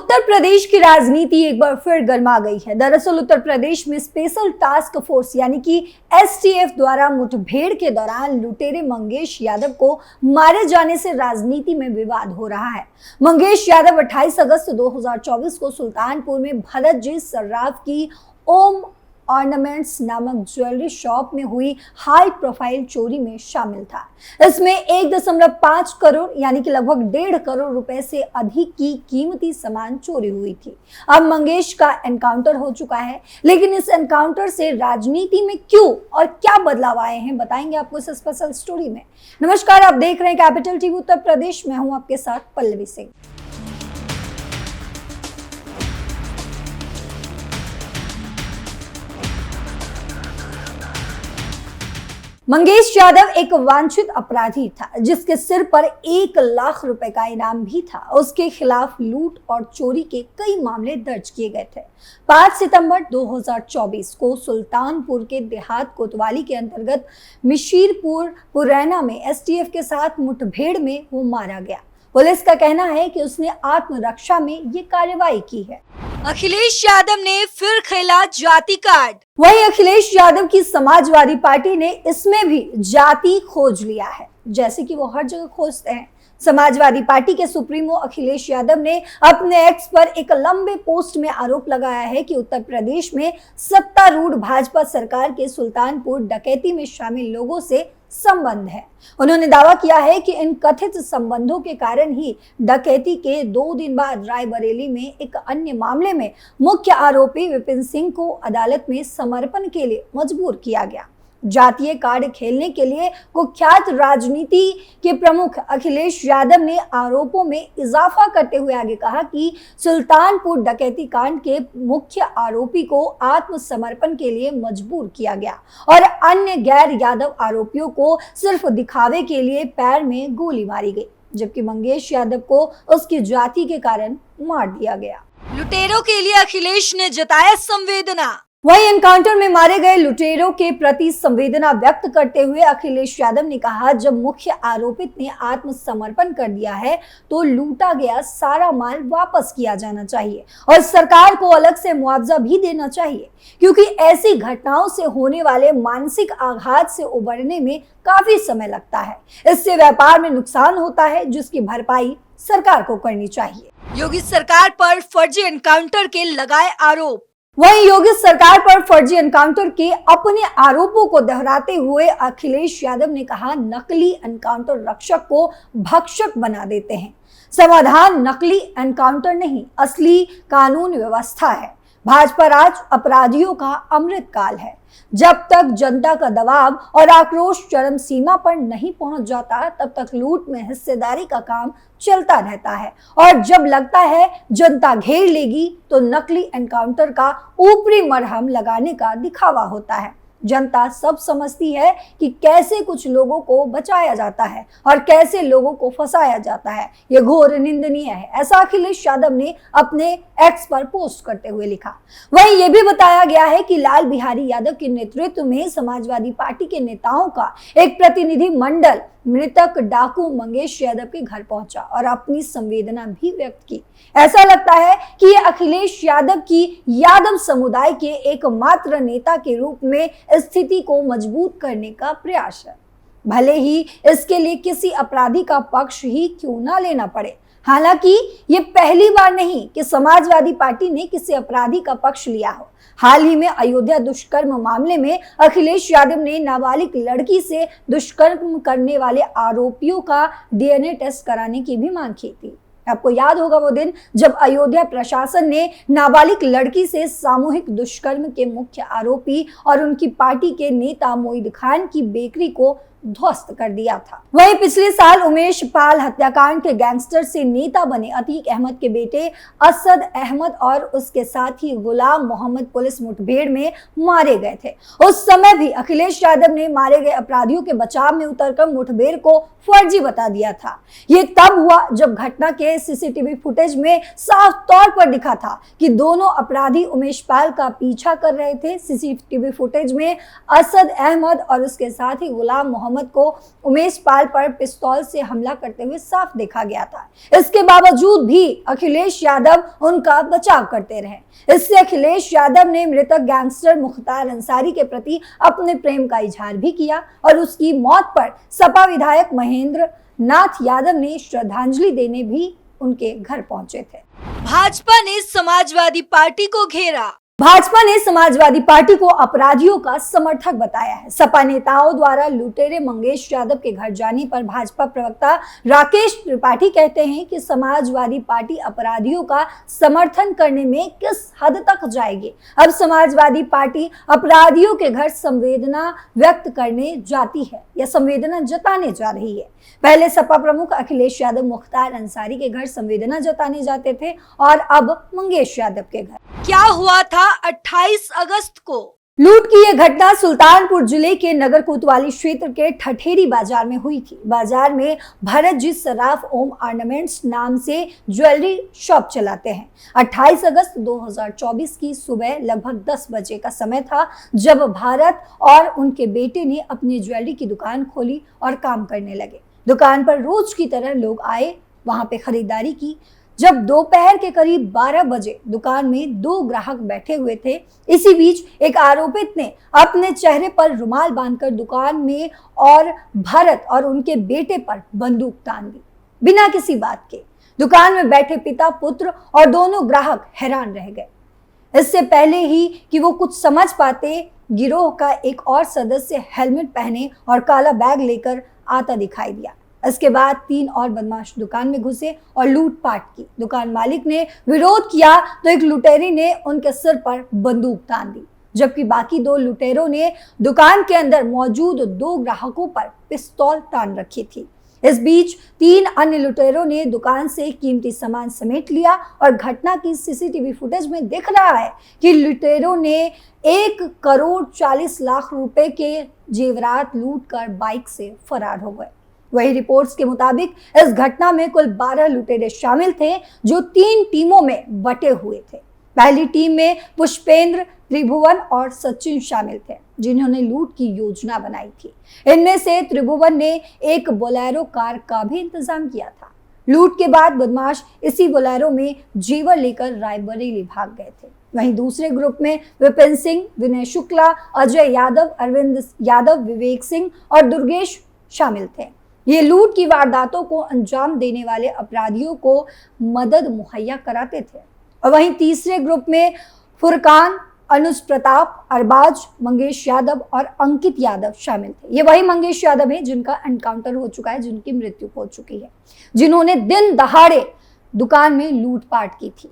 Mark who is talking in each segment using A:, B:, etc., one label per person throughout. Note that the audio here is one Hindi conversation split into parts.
A: उत्तर प्रदेश की राजनीति एक बार फिर गर्मा गई है। दरअसल उत्तर प्रदेश में स्पेशल टास्क फोर्स यानी कि एसटीएफ द्वारा मुठभेड़ के दौरान लुटेरे मंगेश यादव को मारे जाने से राजनीति में विवाद हो रहा है। मंगेश यादव 28 अगस्त 2024 को सुल्तानपुर में भरत जी सर्राफ की ओम ऑर्नामेंट्स नामक ज्वेलरी शॉप में हुई हाई प्रोफाइल चोरी में शामिल था। इसमें 1.5 करोड़ यानी कि लगभग 1.5 करोड़ रुपए से अधिक की कीमती सामान चोरी हुई थी। अब मंगेश का एनकाउंटर हो चुका है, लेकिन इस एनकाउंटर से राजनीति में क्यों और क्या बदलाव आए हैं बताएंगे आपको इस स्पेशल स्टोरी में। नमस्कार, आप देख रहे हैं कैपिटल टीवी उत्तर प्रदेश। मैं हूं आपके साथ पल्लवी सिंह। मंगेश यादव एक वांछित अपराधी था जिसके सिर पर 1 लाख रुपए का इनाम भी था। उसके खिलाफ लूट और चोरी के कई मामले दर्ज किए गए थे। 5 सितंबर 2024 को सुल्तानपुर के देहात कोतवाली के अंतर्गत मिशीरपुर पुरैना में एसटीएफ के साथ मुठभेड़ में वो मारा गया। पुलिस का कहना है कि उसने आत्मरक्षा में ये कार्रवाई की है। अखिलेश यादव ने फिर खेला जाति कार्ड। वहीं अखिलेश यादव की समाजवादी पार्टी ने इसमें भी जाति खोज लिया है, जैसे कि वो हर जगह खोजते हैं। समाजवादी पार्टी के सुप्रीमो अखिलेश यादव ने अपने एक्स पर एक लंबे पोस्ट में आरोप लगाया है कि उत्तर प्रदेश में सत्तारूढ़ भाजपा सरकार के सुल्तानपुर डकैती में शामिल लोगों से संबंध है। उन्होंने दावा किया है कि इन कथित संबंधों के कारण ही डकैती के 2 दिन बाद रायबरेली में एक अन्य मामले में मुख्य आरोपी विपिन सिंह को अदालत में समर्पण के लिए मजबूर किया गया। जातीय कार्ड खेलने के लिए कुख्यात राजनीति के प्रमुख अखिलेश यादव ने आरोपों में इजाफा करते हुए आगे कहा कि सुल्तानपुर डकैती कांड के मुख्य आरोपी को आत्मसमर्पण के लिए मजबूर किया गया और अन्य गैर यादव आरोपियों को सिर्फ दिखावे के लिए पैर में गोली मारी गई, जबकि मंगेश यादव को उसकी जाति के कारण मार दिया गया। लुटेरों के लिए अखिलेश ने जताया संवेदना। वहीं एनकाउंटर में मारे गए लुटेरों के प्रति संवेदना व्यक्त करते हुए अखिलेश यादव ने कहा, जब मुख्य आरोपित ने आत्मसमर्पण कर दिया है तो लूटा गया सारा माल वापस किया जाना चाहिए और सरकार को अलग से मुआवजा भी देना चाहिए, क्योंकि ऐसी घटनाओं से होने वाले मानसिक आघात से उबरने में काफी समय लगता है। इससे व्यापार में नुकसान होता है, जिसकी भरपाई सरकार को करनी चाहिए। योगी सरकार पर फर्जी एनकाउंटर के लगाए आरोप। वहीं योगी सरकार पर फर्जी एनकाउंटर के अपने आरोपों को दोहराते हुए अखिलेश यादव ने कहा, नकली एनकाउंटर रक्षक को भक्षक बना देते हैं। समाधान नकली एनकाउंटर नहीं, असली कानून व्यवस्था है। भाजपा राज अपराधियों का अमृत काल है। जब तक जनता का दबाव और आक्रोश चरम सीमा पर नहीं पहुंच जाता, तब तक लूट में हिस्सेदारी का काम चलता रहता है और जब लगता है जनता घेर लेगी तो नकली एनकाउंटर का ऊपरी मरहम लगाने का दिखावा होता है। जनता सब समझती है कि कैसे कुछ लोगों को बचाया जाता है और कैसे लोगों को फंसाया जाता है। ये घोर निंदनीय है, ऐसा अखिलेश यादव ने अपने एक्स पर पोस्ट करते हुए लिखा। वहीं ये भी बताया गया है कि लाल बिहारी यादव के नेतृत्व में समाजवादी पार्टी के नेताओं का एक प्रतिनिधि मंडल मृतक डाकू मंगेश यादव के घर पहुंचा और अपनी संवेदना भी व्यक्त की। ऐसा लगता है कि ये अखिलेश यादव की यादव समुदाय के एकमात्र नेता के रूप में स्थिति को मजबूत करने का प्रयास है, भले ही इसके लिए किसी अपराधी का पक्ष ही क्यों ना लेना पड़े। हालांकि ये पहली बार नहीं कि समाजवादी पार्टी ने किसी अपराधी का पक्ष लिया हो। हाल ही में अयोध्या दुष्कर्म मामले में अखिलेश यादव ने नाबालिग लड़की से दुष्कर्म करने वाले आरोपियों का डीएनए टेस्ट कराने की भी मांग की थी। आपको याद होगा वो दिन जब अयोध्या प्रशासन ने नाबालिग लड़की से सामूहिक दुष्कर्म के मुख्य आरोपी और उनकी पार्टी के नेता मोईद खान की बेकरी को ध्वस्त कर दिया था। वहीं पिछले साल उमेश पाल हत्याकांड के गैंगस्टर से नेता बने अतीक अहमद के बेटे असद अहमद और उसके साथी गुलाम मोहम्मद पुलिस मुठभेड़ में मारे गए थे। उस समय भी अखिलेश यादव ने मारे गए अपराधियों के बचाव में उतरकर मुठभेड़ को फर्जी बता दिया था। ये तब हुआ जब घटना के सीसीटीवी फुटेज में साफ तौर पर दिखा था कि दोनों अपराधी उमेश पाल का पीछा कर रहे थे। सीसीटीवी फुटेज में असद अहमद और उसके साथी गुलाम मोहम्मद मोहम्मद को उमेश पाल पर पिस्तौल से हमला करते हुए साफ देखा गया था। इसके बावजूद भी अखिलेश यादव उनका बचाव करते रहे। इससे अखिलेश यादव ने मृतक गैंगस्टर मुख्तार अंसारी के प्रति अपने प्रेम का इजहार भी किया और उसकी मौत पर सपा विधायक महेंद्र नाथ यादव ने श्रद्धांजलि देने भी उनके घर पहुंचे थे।
B: भाजपा ने समाजवादी पार्टी को घेरा।
A: भाजपा ने समाजवादी पार्टी को अपराधियों का समर्थक बताया है। सपा नेताओं द्वारा लुटेरे मंगेश यादव के घर जाने पर भाजपा प्रवक्ता राकेश त्रिपाठी कहते हैं कि समाजवादी पार्टी अपराधियों का समर्थन करने में किस हद तक जाएगी। अब समाजवादी पार्टी अपराधियों के घर संवेदना व्यक्त करने जाती है या संवेदना जताने जा रही है। पहले सपा प्रमुख अखिलेश यादव मुख्तार अंसारी के घर संवेदना जताने जाते थे और अब मंगेश यादव के घर।
B: क्या हुआ था 28 अगस्त को?
A: लूट की यह घटना सुल्तानपुर जिले के नगर कोतवाली क्षेत्र के ठठेरी बाजार में हुई थी। बाजार में भरत जी सराफ ओम ऑर्नामेंट्स नाम से ज्वेलरी शॉप चलाते हैं। 28 अगस्त 2024 की सुबह लगभग 10 बजे का समय था जब भारत और उनके बेटे ने अपनी ज्वेलरी की दुकान खोली और काम करने लगे। दुकान पर रोज की तरह लोग आए, वहां पे खरीदारी की। जब दोपहर के करीब 12 बजे दुकान में 2 ग्राहक बैठे हुए थे, इसी बीच एक आरोपित ने अपने चेहरे पर रुमाल बांधकर दुकान में और भरत और उनके बेटे पर बंदूक तान दी बिना किसी बात के। दुकान में बैठे पिता पुत्र और दोनों ग्राहक हैरान रह गए। इससे पहले ही कि वो कुछ समझ पाते, गिरोह का एक और सदस्य हेलमेट पहने और काला बैग लेकर आता दिखाई दिया। इसके बाद 3 और बदमाश दुकान में घुसे और लूटपाट की। दुकान मालिक ने विरोध किया तो एक लुटेरे ने उनके सिर पर बंदूक तान दी, जबकि बाकी 2 लुटेरों ने दुकान के अंदर मौजूद 2 ग्राहकों पर पिस्तौल तान रखी थी। इस बीच 3 अन्य लुटेरों ने दुकान से कीमती सामान समेट लिया और घटना की सीसीटीवी फुटेज में दिख रहा है कि लुटेरों ने 1 करोड़ 40 लाख रुपए के जेवरात लूटकर बाइक से फरार हो गए। वही रिपोर्ट्स के मुताबिक इस घटना में कुल 12 लुटेरे शामिल थे जो 3 टीमों में बटे हुए थे। पहली टीम में पुष्पेंद्र, त्रिभुवन और सचिन शामिल थे जिन्होंने लूट की योजना बनाई थी। इनमें से त्रिभुवन ने एक बोलेरो कार का भी इंतजाम किया था। लूट के बाद बदमाश इसी बोलेरो में जेवर लेकर रायबरेली भाग गए थे। वहीं दूसरे ग्रुप में विपिन सिंह, विनय शुक्ला, अजय यादव, अरविंद यादव, विवेक सिंह और दुर्गेश शामिल थे। ये लूट की वारदातों को अंजाम देने वाले अपराधियों को मदद मुहैया कराते थे। और वहीं तीसरे ग्रुप में फुरकान, अनुज प्रताप, अरबाज, मंगेश यादव और अंकित यादव शामिल थे। ये वही मंगेश यादव है जिनका एनकाउंटर हो चुका है, जिनकी मृत्यु हो चुकी है, जिन्होंने दिन दहाड़े दुकान में लूटपाट की थी।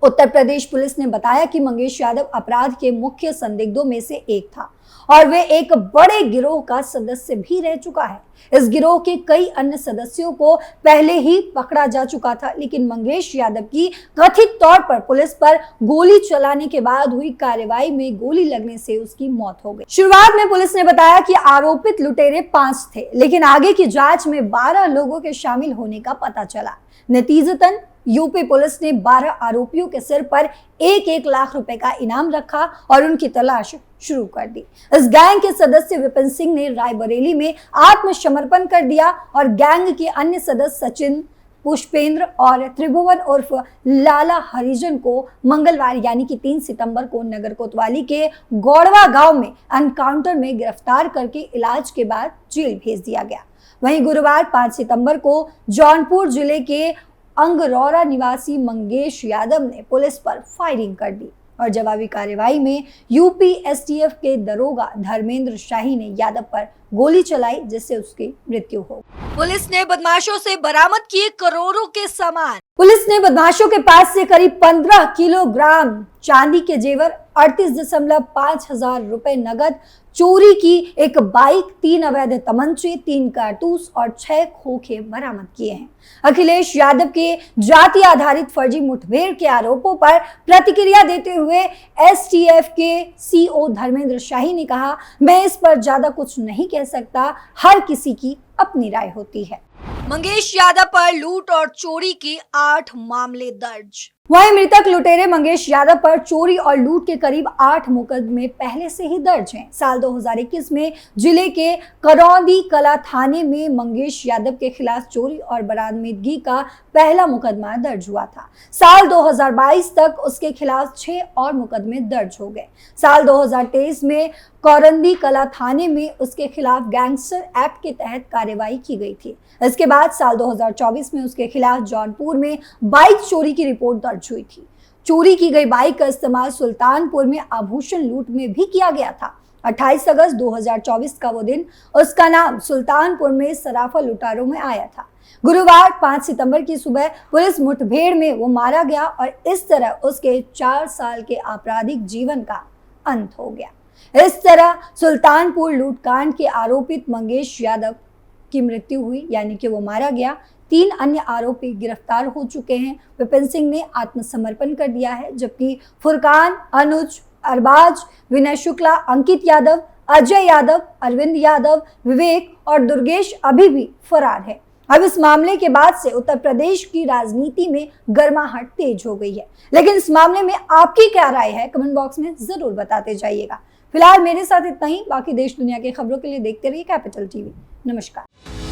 A: उत्तर प्रदेश पुलिस ने बताया कि मंगेश यादव अपराध के मुख्य संदिग्धों में से एक था और वे एक बड़े गिरोह का सदस्य भी रह चुका है। इस गिरोह के कई अन्य सदस्यों को पहले ही पकड़ा जा चुका था, लेकिन मंगेश यादव की कथित तौर पर पुलिस पर गोली चलाने के बाद हुई कार्रवाई में गोली लगने से उसकी मौत हो गई। शुरुआत में पुलिस ने बताया कि आरोपित लुटेरे 5 थे, लेकिन आगे की जांच में 12 लोगों के शामिल होने का पता चला। नतीजतन यूपी पुलिस ने 12 आरोपियों के सिर पर 1-1 लाख रुपए का इनाम रखा और उनकी तलाश शुरू कर दी। इस गैंग के सदस्य विपिन सिंह ने रायबरेली में आत्मसमर्पण कर दिया और गैंग के अन्य सदस्य सचिन, पुष्पेंद्र और त्रिभुवन उर्फ लाला हरिजन को मंगलवार यानी कि 3 सितंबर को नगर कोतवाली के गौड़वा गांव में एनकाउंटर में गिरफ्तार करके इलाज के बाद जेल भेज दिया गया। वहीं गुरुवार 5 सितंबर को जौनपुर जिले के अंगरौरा निवासी मंगेश यादव ने पुलिस पर फायरिंग कर दी और जवाबी कार्रवाई में यूपी एसटीएफ के दरोगा धर्मेंद्र शाही ने यादव पर गोली चलाई, जिससे उसकी मृत्यु हो।
B: पुलिस ने बदमाशों से बरामद किए करोड़ों के सामान।
A: पुलिस ने बदमाशों के पास से करीब 15 किलोग्राम चांदी के जेवर, 38.5 हजार रुपए नगद, चोरी की एक बाइक, 3 अवैध तमंचे, 3 कारतूस और 6 खोखे बरामद किए हैं। अखिलेश यादव के जाति आधारित फर्जी मुठभेड़ के आरोपों पर प्रतिक्रिया देते हुए एसटीएफ के सीओ धर्मेंद्र शाही ने कहा, मैं इस पर ज्यादा कुछ नहीं कह सकता, हर किसी की अपनी राय होती है।
B: मंगेश यादव पर लूट और चोरी के 8 मामले दर्ज।
A: वहीं मृतक लुटेरे मंगेश यादव पर चोरी और लूट के करीब 8 मुकदमे पहले से ही दर्ज हैं। साल 2021 में जिले के करौंदी कला थाने में मंगेश यादव के खिलाफ चोरी और बरामदगी का पहला मुकदमा दर्ज हुआ था। साल 2022 तक उसके खिलाफ 6 और मुकदमे दर्ज हो गए। साल 2023 में करौंदी कला थाने में उसके खिलाफ गैंगस्टर एक्ट के तहत कार्रवाई की गई थी। इसके बाद साल 2024 में उसके खिलाफ जौनपुर में बाइक चोरी की रिपोर्ट दर्ज हुई थी। चोरी की गई बाइक का इस्तेमाल सुल्तानपुर में आभूषण लूट में भी किया गया था। 28 अगस्त 2024 का वो दिन, उसका नाम सुल्तानपुर में सराफा लुटारों में आया था। गुरुवार 5 सितंबर की सुबह पुलिस मुठभेड़ में वो मारा गया और इस तरह उसके 4 साल के आपराधिक जीवन का अंत हो गया। इस तरह सुल्तानपुर लूटकांड के आरोपित मंगेश यादव की मृत्यु हुई, यानी कि वो मारा गया। 3 अन्य आरोपी गिरफ्तार हो चुके हैं। विपिन सिंह ने आत्मसमर्पण कर दिया है, जबकि फुरकान, अनुज, अरबाज, विनय शुक्ला, अंकित यादव, अजय यादव, अरविंद यादव, विवेक और दुर्गेश अभी भी फरार है। अब इस मामले के बाद से उत्तर प्रदेश की राजनीति में गर्माहट तेज हो गई है। लेकिन इस मामले में आपकी क्या राय है, कमेंट बॉक्स में जरूर बताते जाइएगा। फिलहाल मेरे साथ इतना ही। बाकी देश दुनिया की खबरों के लिए देखते रहिए कैपिटल टीवी। नमस्कार।